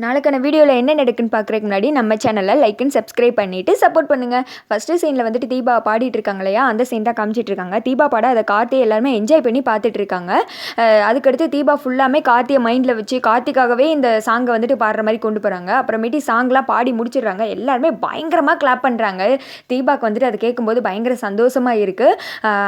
நாளைக்கான வீடியோவில் என்ன நடக்குன்னு பார்க்குறதுக்கு முன்னாடி நம்ம சேனலை லைக் அண்ட் சப்ஸ்கிரைப் பண்ணிவிட்டு சப்போர்ட் பண்ணுங்கள். ஃபஸ்ட்டு சீனில் வந்துட்டு தீபா பாடிட்டு இருக்காங்க இல்லையா, அந்த சீன் தான் காமிச்சிட்டு இருக்காங்க. தீபா பாட அதை கார்த்தி எல்லாருமே என்ஜாய் பண்ணி பார்த்துட்டு இருக்காங்க. அதுக்கடுத்து தீபா ஃபுல்லாமே கார்த்தியை மைண்டில் வச்சு கார்த்திக்காகவே இந்த சாங்கை வந்துட்டு பாடுற மாதிரி கொண்டு போகிறாங்க. அப்புறமேட்டு சாங்லாம் பாடி முடிச்சிடுறாங்க. எல்லாருமே பயங்கரமாக கிளாப் பண்ணுறாங்க. தீபாவுக்கு வந்துட்டு அதை கேட்கும்போது பயங்கர சந்தோஷமாக இருக்குது.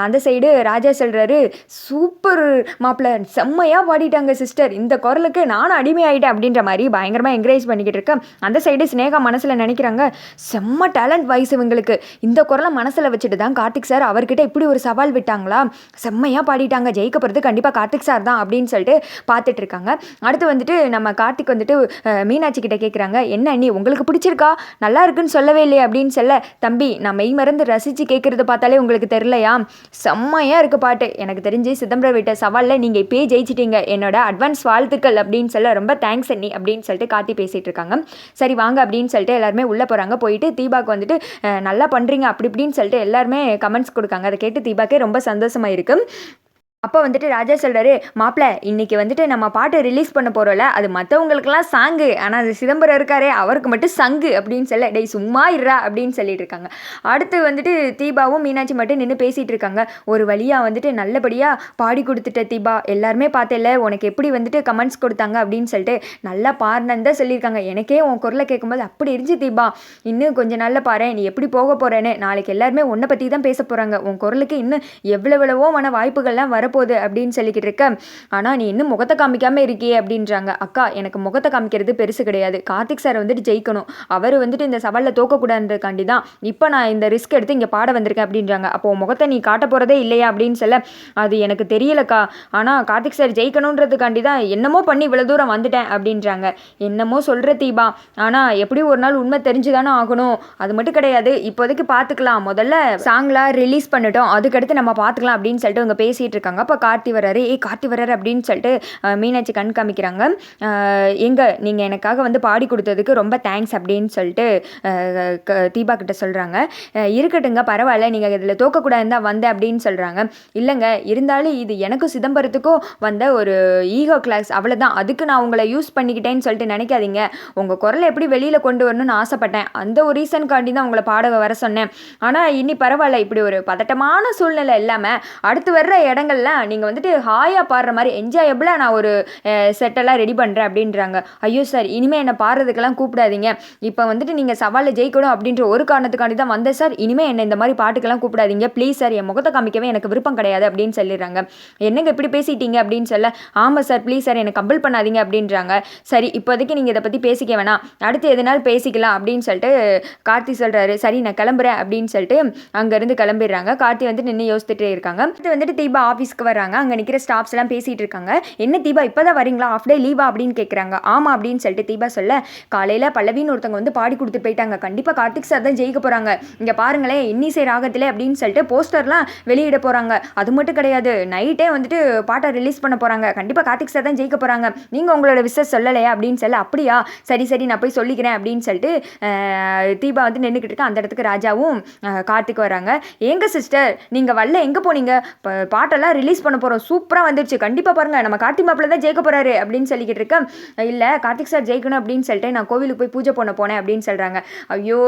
அந்த சைடு ராஜா சொல்கிறாரு, சூப்பர் மாப்பிள்ள, செம்மையாக பாடிட்டாங்க சிஸ்டர், இந்த குரலுக்கு நானும் அடிமையாயிட்டேன் அப்படின்ற மாதிரி பயங்கரமாக என்கரேஜ் பண்ணிக்கிட்டு இருக்கேன். அந்த சைடு ஸ்னேகா மனசில் நினைக்கிறாங்க, செம்ம டேலண்ட் வாய்ஸ் இவங்களுக்கு, இந்த குரலை மனசில் வச்சுட்டு தான் கார்த்திக் சார் அவர்கிட்ட இப்படி ஒரு சவால் விட்டாங்களா, செம்மையாக பாடிட்டாங்க, ஜெயிக்க போகிறது கண்டிப்பாக கார்த்திக் சார் தான் அப்படின்னு சொல்லிட்டு பார்த்துட்டு இருக்காங்க. அடுத்து வந்துட்டு நம்ம கார்த்திக் வந்துட்டு மீனாட்சி கிட்ட கேட்குறாங்க, என்ன நீ உங்களுக்கு பிடிச்சிருக்கா, நல்லா இருக்குன்னு சொல்லவே இல்லையே அப்படின்னு சொல்ல, தம்பி நான் மெய் மறந்து ரசித்து கேட்குறத பார்த்தாலே உங்களுக்கு தெரியலையா, செம்மையாக இருக்கு பாட்டு, எனக்கு தெரிஞ்சு சிதம்பரம் விட்ட சவாலில் நீங்கள் இப்போயே ஜெயிச்சிட்டீங்க, என்னோட அட்வான்ஸ் வாழ்த்துக்கள் அப்படின்னு சொல்ல, ரொம்ப தேங்க்ஸ் அண்ணி அப்படின்னு சொல்லிட்டு கார்த்தி பேசிகிட்டு இருக்காங்க. சரி வாங்க அப்படின்னு சொல்லிட்டு எல்லாருமே உள்ளே போகிறாங்க. போயிட்டு தீபாவுக்கு வந்துட்டு நல்லா பண்ணுறீங்க அப்படி இப்படின்னு சொல்லிட்டு எல்லாருமே கமெண்ட்ஸ் கொடுக்காங்க. அதை கேட்டு தீபாக்கே ரொம்ப சந்தோஷமாக இருக்குது. அப்போ வந்துட்டு ராஜா சொல்கிறாரு, மாப்பிள்ள இன்றைக்கி வந்துட்டு நம்ம பாட்டு ரிலீஸ் பண்ண போகிறோம்ல, அது மற்றவங்களுக்கெல்லாம் சாங்கு, ஆனால் அது சிதம்பரம் இருக்காரே அவருக்கு மட்டும் சங்கு அப்படின்னு சொல்ல, டேய் சும்மா இருறா அப்படின்னு சொல்லிட்டு இருக்காங்க. அடுத்து வந்துட்டு தீபாவும் மீனாட்சி மட்டும் நின்று பேசிகிட்டு இருக்காங்க. ஒரு வழியாக வந்துட்டு நல்லபடியாக பாடி கொடுத்துட்ட தீபா, எல்லாருமே பார்த்தேல்ல உனக்கு எப்படி வந்துட்டு கமெண்ட்ஸ் கொடுத்தாங்க அப்படின்னு சொல்லிட்டு நல்லா பாடினு தான் சொல்லியிருக்காங்க. எனக்கே உன் குரலை கேட்கும்போது அப்படி இருந்துச்சு தீபா, இன்னும் கொஞ்சம் நல்லா பாரு, நீ எப்படி போக போகிறேன்னு, நாளைக்கு எல்லாருமே உன்னை பற்றி தான் பேச போகிறாங்க, உன் குரலுக்கு இன்னும் எவ்வளவோ வாய்ப்புகள்லாம் வர போகுது அப்படின்னு சொல்லிக்கிட்டு இருக்க. ஆனால் நீ இன்னும் முகத்தை காமிக்காமல் இருக்கியே அப்படின்றாங்க. அக்கா எனக்கு முகத்தை காமிக்கிறது பெருசு கிடையாது, கார்த்திக் சார் வந்துட்டு ஜெயிக்கணும், அவர் வந்துட்டு இந்த சவாலில் தோக்கக்கூடாதுன்றதுக்காண்டி தான் இப்போ நான் இந்த ரிஸ்க் எடுத்து இங்கே பாட வந்திருக்கேன் அப்படின்றாங்க. அப்போது முகத்தை நீ காட்ட போகிறதே இல்லையா அப்படின்னு சொல்ல, அது எனக்கு தெரியலக்கா, ஆனால் கார்த்திக் சார் ஜெயிக்கணுன்றதுக்காண்டி தான் என்னமோ பண்ணி இவ்வளோ தூரம் வந்துட்டேன் அப்படின்றாங்க. என்னமோ சொல்கிற தீபா, ஆனால் எப்படி ஒரு நாள் உண்மை தெரிஞ்சு தானே ஆகணும், அது மட்டும் கிடையாது, இப்போதைக்கு பார்த்துக்கலாம், முதல்ல சாங்லாம் ரிலீஸ் பண்ணிட்டோம், அதுக்கடுத்து நம்ம பார்த்துக்கலாம் அப்படின்னு சொல்லிட்டு அவங்க பேசிகிட்டு இருக்காங்க. அப்போ கார்த்தி வராரு அப்படின்னு சொல்லிட்டு மீனாட்சி கண் காமிக்கிறாங்க. நீங்கள் எனக்காக வந்து பாடி கொடுத்ததுக்கு ரொம்ப தேங்க்ஸ் அப்படின்னு சொல்லிட்டு தீபா கிட்ட சொல்கிறாங்க. இருக்கட்டுங்க பரவாயில்ல, நீங்கள் இதில் தோக்கக்கூடாதுன்னு தான் வந்தேன் அப்படின்னு சொல்கிறாங்க. இல்லைங்க, இருந்தாலும் இது எனக்கும் சிதம்பரத்துக்கும் வந்த ஒரு ஈகோ கிளாஸ், அவ்வளோதான், அதுக்கு நான் உங்களை யூஸ் பண்ணிக்கிட்டேன்னு சொல்லிட்டு நினைக்காதீங்க, உங்கள் குரலை எப்படி வெளியில் கொண்டு வரணும்னு ஆசைப்பட்டேன், அந்த ஒரு ரீசனுக்காண்டி தான் உங்களை பாட வர சொன்னேன். ஆனால் இனி பரவாயில்ல, இப்படி ஒரு பதட்டமான சூழ்நிலை இல்லாமல் அடுத்து வர்ற இடங்கள்ல நீங்கள் வந்துட்டு ஹாயாக பாடுற மாதிரி என்ஜாயபிளாக நான் ஒரு செட்டெல்லாம் ரெடி பண்ணுறேன் அப்படின்றாங்க. ஐயோ சார், இனிமேல் என்னை பாடுறதுக்கெல்லாம் கூப்பிடாதீங்க, இப்போ வந்துட்டு நீங்கள் சவாலில் ஜெயிக்கணும் அப்படின்ற ஒரு காரணத்துக்காண்டி தான் வந்தேன் சார், இனிமேல் என்னை இந்த மாதிரி பாட்டுக்கெல்லாம் கூப்பிடாதீங்க ப்ளீஸ் சார், என் முகத்தை காமிக்கவே எனக்கு விருப்பம் கிடையாது அப்படின்னு சொல்லிடுறாங்க. என்னங்க இப்படி பேசிட்டீங்க அப்படின்னு சொல்ல, ஆமாம் சார் ப்ளீஸ் சார் என்னை கம்பல் பண்ணாதீங்க அப்படின்றாங்க. சரி இப்போதைக்கு நீங்கள் இதை பற்றி பேசிக்க வேணாம், அடுத்து எதனாலும் பேசிக்கலாம் அப்படின்னு சொல்லிட்டு கார்த்தி சொல்கிறாரு. சரி நான் கிளம்புறேன் அப்படின்னு சொல்லிட்டு அங்கேருந்து கிளம்பிடுறாங்க. கார்த்தி வந்து நின்று யோசிச்சுட்டே இருக்காங்க. அடுத்து வந்துட்டு தீபா ஆஃபீஸ்க்கு வராங்க. அங்கே நிற்கிற ஸ்டாஃப்ஸ் எல்லாம் பேசிகிட்டு இருக்காங்க. என்ன தீபா இப்போ தான் வரீங்களா, ஆஃப் டே லீவா அப்படின்னு கேட்குறாங்க. ஆமாம் அப்படின்னு சொல்லிட்டு தீபா சொல்ல, காலையில் பல்லவின்னு ஒருத்தவங்க வந்து பாடி கொடுத்துட்டு போயிட்டாங்க, கண்டிப்பாக கார்த்திக் சார் தான் ஜெயிக்க போகிறாங்க, இங்கே பாருங்களேன் இன்னிசை ராகத்திலே அப்படின்னு சொல்லிட்டு போஸ்டர்லாம் வெளியிட போகிறாங்க. அது மட்டும் கிடையாது, நைட்டே வந்துட்டு பாட்டை ரிலீஸ் பண்ண போகிறாங்க, கண்டிப்பாக கார்த்திக் சார் தான் ஜெயிக்க போகிறாங்க, நீங்கள் உங்களோட விஷஸ் சொல்லலையா அப்படின்னு சொல்ல, அப்படியா சரி சரி நான் போய் சொல்லிக்கிறேன் அப்படின்னு சொல்லிட்டு தீபா வந்து நின்றுக்கிட்டு இருக்கேன். அந்த இடத்துக்கு ராஜாவும் கார்த்திக் வராங்க. எங்க சிஸ்டர் நீங்கள் வரல, எங்கே போனீங்க, பாட்டெல்லாம் ரிலீஸ் பண்ண போகிறோம், சூப்பராக வந்துடுச்சு, கண்டிப்பாக பாருங்கள் நம்ம கார்த்திக் மாப்பிள்ள தான் ஜெயிக்க போகிறாரு அப்படின்னு சொல்லிக்கிட்டு இருக்கேன். இல்லை கார்த்திக் சார் ஜெயிக்கணும் அப்படின்னு சொல்லிட்டு நான் கோவிலுக்கு போய் பூஜை பண்ண போனேன் அப்படின்னு சொல்கிறாங்க. ஐயோ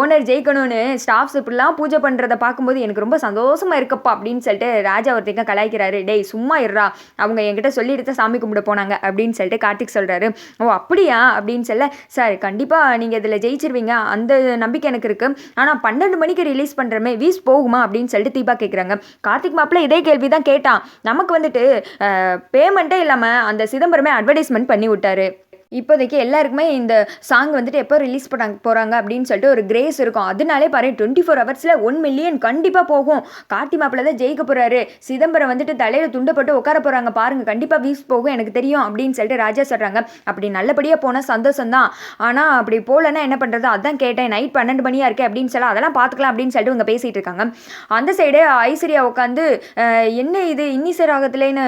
ஓனர் ஜெயிக்கணும்னு ஸ்டாஃப்ஸ் இப்படிலாம் பூஜை பண்ணுறதை பார்க்கும்போது எனக்கு ரொம்ப சந்தோஷமாக இருக்கப்பா அப்படின்னு சொல்லிட்டு ராஜா ஒருத்தங்க கலாய்க்கிறாரு. டேய் சும்மா இருறா, அவங்க என்கிட்ட சொல்லிட்டு சாமி கும்பிட போனாங்க அப்படின்னு சொல்லிட்டு கார்த்திக் சொல்கிறாரு. ஓ அப்படியா அப்படின்னு சொல்ல, சார் கண்டிப்பாக நீங்கள் இதில் ஜெயிச்சிருவீங்க அந்த நம்பிக்கை எனக்கு இருக்குது, ஆனால் 12 மணிக்கு ரிலீஸ் பண்ணுறமே வீஸ் போகுமா அப்படின்னு சொல்லிட்டு தீபா கேட்குறாங்க. கார்த்திக் மாப்பிள்ள இதே கேள்வி தான் கேட்டான், நமக்கு வந்துட்டு பேமெண்ட்டே இல்லாமல் அந்த சிதம்பரமே அட்வர்டைஸ்மெண்ட் பண்ணி விட்டாரு, இப்போதைக்கு எல்லாருக்குமே இந்த சாங் வந்துட்டு எப்போ ரிலீஸ் பண்ண போகிறாங்க அப்படின்னு சொல்லிட்டு ஒரு கிரேஸ் இருக்கும், அதனாலே பாரு 24 ஹவர்ஸில் 1 மில்லியன் கண்டிப்பாக போகும், கார்த்தி மாப்பிள்ள தான் ஜெயிக்க போகிறாரு, சிதம்பரம் வந்துட்டு தலையில் துண்டப்பட்டு உட்கார போகிறாங்க பாருங்கள், கண்டிப்பாக வீஸ் போகும் எனக்கு தெரியும் அப்படின்னு சொல்லிட்டு ராஜா சொல்கிறாங்க. அப்படி நல்லபடியாக போனால் சந்தோஷம் தான், ஆனால் அப்படி போகலன்னா என்ன பண்ணுறது, அதான் கேட்டேன், நைட் 12 மணியாக இருக்கே அப்படின்னு சொல்ல, அதெல்லாம் பார்த்துக்கலாம் அப்படின்னு சொல்லிட்டு இவங்க பேசிகிட்டு இருக்காங்க. அந்த சைடு ஐஸ்வர்யா உட்காந்து என்ன இது இன்னிசை ராகத்திலேன்னு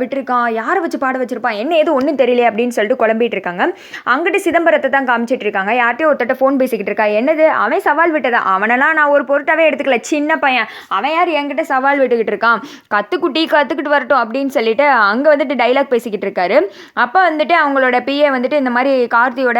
விட்டுருக்கான், யாரை வச்சு பாட வச்சிருப்பான், என்ன ஏதோ ஒன்றும் தெரியல அப்படின்னு சொல்லிட்டு குழம்பிட்டு இருக்காங்க. இருக்காங்க. அங்கிட்டு சிதம்பரத்தை தான் காமிச்சிட்டு இருக்காங்க. யார்கிட்டயோ ஒருத்தட்ட ஃபோன் பேசிக்கிட்டு இருக்கா. என்னது அவன் சவால் விட்டதா? அவனெல்லாம் நான் ஒரு பொருட்டாவே எடுத்துக்கல, சின்ன பையன், அவன் யார் என்கிட்ட சவால் விட்டுக்கிட்டு இருக்கான், கற்றுக்குட்டி கற்றுக்கிட்டு வரட்டும் அப்படின்னு சொல்லிட்டு அங்கே வந்துட்டு டைலாக் பேசிக்கிட்டு இருக்காரு. அப்போ வந்துட்டு அவங்களோட பிஏ வந்துட்டு இந்த மாதிரி கார்த்தியோட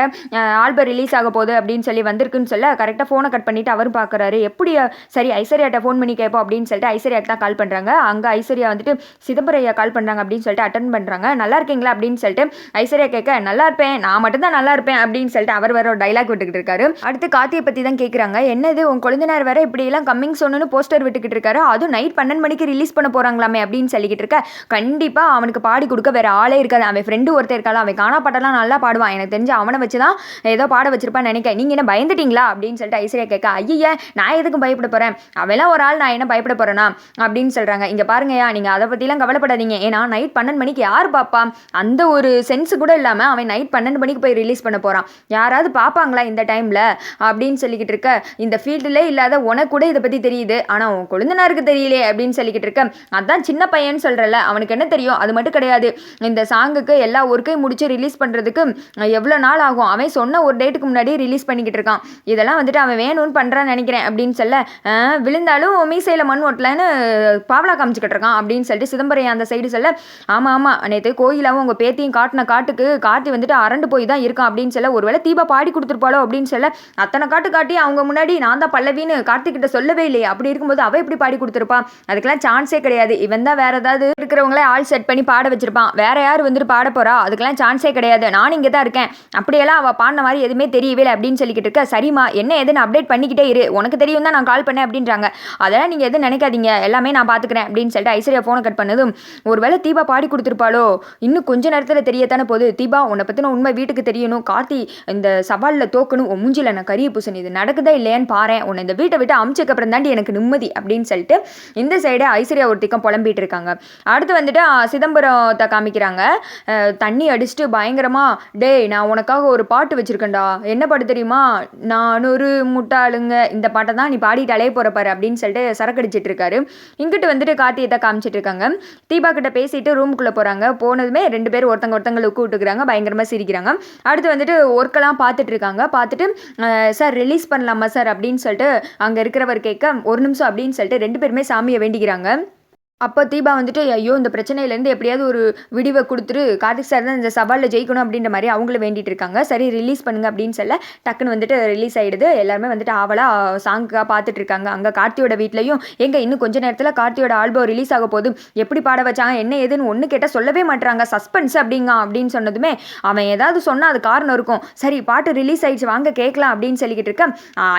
ஆல்பம் ரிலீஸ் ஆக போகுது அப்படின்னு சொல்லி வந்திருக்குன்னு சொல்ல கரெக்டாக ஃபோனை கட் பண்ணிவிட்டு அவரும் பார்க்குறாரு. எப்படி சரி ஐஸ்வர்யாட்ட ஃபோன் பண்ணி கேட்போம் அப்படின்னு சொல்லிட்டு ஐஸ்வர்யாக்கு தான் கால் பண்ணுறாங்க. அங்கே ஐஸ்வர்யா வந்துட்டு சிதம்பரையா கால் பண்ணுறாங்க அப்படின்னு சொல்லிட்டு அட்டன் பண்ணுறாங்க. நல்லா இருக்கீங்களா அப்படின்னு சொல்லிட்டு ஐஸ்வர்யா கேட்க, நல்லா இருப்பேன், நான் மட்டும்தான் நல்லா இருப்பேன் அப்படின்னு சொல்லிட்டு அவர் வேற ஒரு டைலாக் விட்டுக்கிட்டு இருக்காரு. அடுத்து கார்த்தியை பற்றி தான் கேட்குறாங்க. என்னது உன் கொழுந்தனார் வேற இப்படியெல்லாம் கம்மிங் சொன்னு போஸ்டர் விட்டுக்கிட்டு இருக்காரு, அதுவும் நைட் 12 மணிக்கு ரிலீஸ் பண்ண போகிறாங்களாமே அப்படின்னு சொல்லிக்கிட்டு இருக்க. கண்டிப்பாக அவனுக்கு பாடி கொடுக்க வேற ஆளே இருக்காது. அவன் ஃப்ரெண்டு ஒருத்தர் இருக்காள், அவன் காணா பாட்டெல்லாம் நல்லா பாடுவான், எனக்கு தெரிஞ்சு அவனை வச்சு தான் ஏதோ பாட வச்சிருப்பான்னு நினைக்கிறேன். நீங்கள் என்ன பயந்துட்டீங்களா அப்படின்னு சொல்லிட்டு ஐஸ்வர்யா கேட்க, ஐயா நான் எதுக்கும் பயப்பட போகிறேன், அவெல்லாம் ஒரு ஆள், நான் என்ன பயப்பட போகிறேன்னா அப்படின்னு சொல்கிறாங்க. இங்கே பாருங்கய்யா, நீங்கள் அதை பற்றிலாம் கவலைப்படாதீங்க, ஏன்னா நைட் 12 மணிக்கு யார் பார்ப்பா, அந்த ஒரு சென்ஸ் கூட இல்லாமல் அவன் நைட் 12 மணிக்கு போய் ரிலீஸ் பண்ண போகிறான், யாராவது பார்ப்பாங்களா இந்த டைமில் அப்படின்னு சொல்லிக்கிட்டு இருக்க. இந்த ஃபீல்டிலே இல்லாத உனக்கு கூட இதை பற்றி தெரியுது, ஆனால் உன் கொழுந்தனாருக்கு தெரியலே அப்படின்னு சொல்லிக்கிட்டு இருக்க. அதான் சின்ன பையன் சொல்கிறல்ல, அவனுக்கு என்ன தெரியும், அது மட்டும் கிடையாது, இந்த சாங்குக்கு எல்லா ஒர்க்கையும் முடிச்சு ரிலீஸ் பண்ணுறதுக்கு எவ்வளோ நாள் ஆகும், அவன் சொன்ன ஒரு டேட்டுக்கு முன்னாடி ரிலீஸ் பண்ணிக்கிட்டு இருக்கான், இதெல்லாம் வந்துட்டு அவன் வேணும்னு பண்ணுறான்னு நினைக்கிறேன் அப்படின்னு சொல்ல, விழுந்தாலும் மீசையில் மண் ஓட்டலன்னு பாவலா காமிச்சிக்கிட்டு இருக்கான் அப்படின்னு சொல்லிட்டு சிதம்பரம் அந்த சைடு சொல்ல, ஆமாம் ஆமாம் நேற்று கோயிலாகவும் உங்கள் பேத்தியும் காட்டின காட்டுக்கு கார்த்தி வந்துட்டு அரண்டு போய் தான் இருக்கான் அப்படின்னு சொல்ல, ஒருவேளை தீபா பாடி கொடுத்துருப்பாளோ அப்படின்னு சொல்ல, அத்தனை காட்டு காட்டி அவங்க முன்னாடி நான் தான் பல்லவின்னு கார்த்திகிட்ட சொல்லவே இல்லையே, அப்படி இருக்கும்போது அவள் எப்படி பாடி கொடுத்துருப்பான், அதுக்கெல்லாம் சான்ஸே கிடையாது, இவன் தான் வேற ஏதாவது இருக்கிறவங்களே ஆள் செட் பண்ணி பாட வச்சிருப்பான், வேற யார் வந்துட்டு பாட போறா, அதுக்கெல்லாம் சான்ஸே கிடையாது, நான் இங்கே தான் இருக்கேன், அப்படியெல்லாம் அவள் பாடின மாதிரி எதுவுமே தெரியவே இல்லை அப்படின்னு சொல்லிக்கிட்டு இருக்க. சரிம்மா என்ன எதுன்னு அப்டேட் பண்ணிக்கிட்டே இரு, உனக்கு தெரியும் தான் நான் கால் பண்ணேன் அப்படின்றாங்க. அதெல்லாம் நீங்கள் எதுவும் நினைக்காதீங்க, எல்லாமே நான் பார்த்துக்கிறேன் அப்படின்னு சொல்லிட்டு ஐஸ்வர்யா ஃபோனை கட் பண்ணதும், ஒருவேளை தீபா பாடி கொடுத்துருப்பாளோ, இன்னும் கொஞ்ச நேரத்தில் தெரியத்தானே போகுது, தீபா உன்னை பற்றின உண்மை வீட்டுக்கு தெரியணும், கார்த்தி இந்த சவாலில் தோக்கணும், உன் மூஞ்சில நான் கரிய பூசணும், இது நடக்குதா இல்லையான்னு பாரு, உன்னை இந்த வீட்டை விட்டு அமிச்சக்கப்புறம் தாண்டி எனக்கு நிம்மதி அப்படின்னு சொல்லிட்டு இந்த சைடு ஐஸ்வர்யா ஒருத்திக்கம் புலம்பிட்டு இருக்காங்க. அடுத்து வந்துட்டு சிதம்பரத்தை காமிக்கிறாங்க. தண்ணி அடிச்சுட்டு பயங்கரமா, டேய் நான் உனக்காக ஒரு பாட்டு வச்சிருக்கேன்டா, என்ன பாட்டு தெரியுமா, நான் ஒரு முட்டாளுங்க, இந்த பாட்டை தான் நீ பாடிட்டாலே போறப்பாரு அப்படின்னு சொல்லிட்டு சரக்கு அடிச்சிட்டு இருக்காரு. இங்கிட்டு வந்துட்டு கார்த்தியத்தை காமிச்சிட்டு இருக்காங்க. தீபா கிட்ட பேசிட்டு ரூமுக்குள்ள போறாங்க. போனதுமே ரெண்டு பேரும் ஒருத்தங்களுக்கு விட்டுக்கிறாங்க, பயங்கரமா சிரிக்கிறாங்க. அடுத்து வந்துட்டு ஒர்க்கெல்லாம் பார்த்துட்டு இருக்காங்க. பார்த்துட்டு சார் ரிலீஸ் பண்ணலாமா சார் அப்படின்னு சொல்லிட்டு அங்கே இருக்கிறவர் கேட்க, ஒரு நிமிஷம் அப்படின்னு சொல்லிட்டு ரெண்டு பேருமே சாமியை வேண்டிக்கிறாங்க. அப்போ தீபா வந்துட்டு, ஐயோ இந்த பிரச்சனையிலேருந்து எப்படியாவது ஒரு விடிவை கொடுத்துரு, கார்த்திக் சார் தான் இந்த சவாலில் ஜெயிக்கணும் அப்படின்ற மாதிரி அவங்கள வேண்டிட்டு இருக்காங்க. சரி ரிலீஸ் பண்ணுங்க அப்படின்னு சொல்ல டக்குன்னு வந்துட்டு ரிலீஸ் ஆகிடுது. எல்லாருமே வந்துட்டு ஆவலாக சாங்காக பார்த்துட்டு இருக்காங்க. அங்கே கார்த்தியோட வீட்லையும் எங்கே இன்னும் கொஞ்சம் நேரத்தில் கார்த்தியோட ஆல்பம் ரிலீஸ் ஆக போதும், எப்படி பாட வச்சாங்க என்ன ஏதுன்னு ஒன்று கேட்டால் சொல்லவே மாட்டாங்க, சஸ்பென்ஸ் அப்படிங்க அப்படின்னு சொன்னதுமே அவன் ஏதாவது சொன்னால் அது காரணம் இருக்கும், சரி பாட்டு ரிலீஸ் ஆகிடுச்சு வாங்க கேட்கலாம் அப்படின்னு சொல்லிக்கிட்டு இருக்க.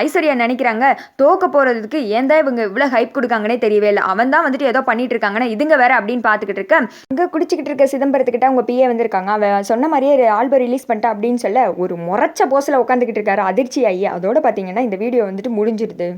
ஐஸ்வர்யா நினைக்கிறாங்க தோக்க போகிறதுக்கு ஏன் தான் இவங்க இவ்வளோ ஹைப் கொடுக்காங்கன்னே தெரியவே இல்லை, அவன் தான் வந்துட்டு ஏதோ பண்ணி இருக்காங்கன்னா இதுங்க வேற அப்படின்னு பார்த்துக்கிட்டு இருக்க. அங்கே குடிச்சிக்கிட்டு இருக்க சிதம்பரத்துக்கிட்ட அவங்க பிஏ வந்திருக்காங்க. அவன் சொன்ன மாதிரியே ஆல்பம் ரிலீஸ் பண்ணிட்டா அப்படின்னு சொல்ல ஒரு முறைச்ச போஸில் உட்காந்துக்கிட்டு இருக்காரு அதிர்ச்சி ஆகி. அதோட பார்த்தீங்கன்னா இந்த வீடியோ வந்துட்டு முடிஞ்சிருது.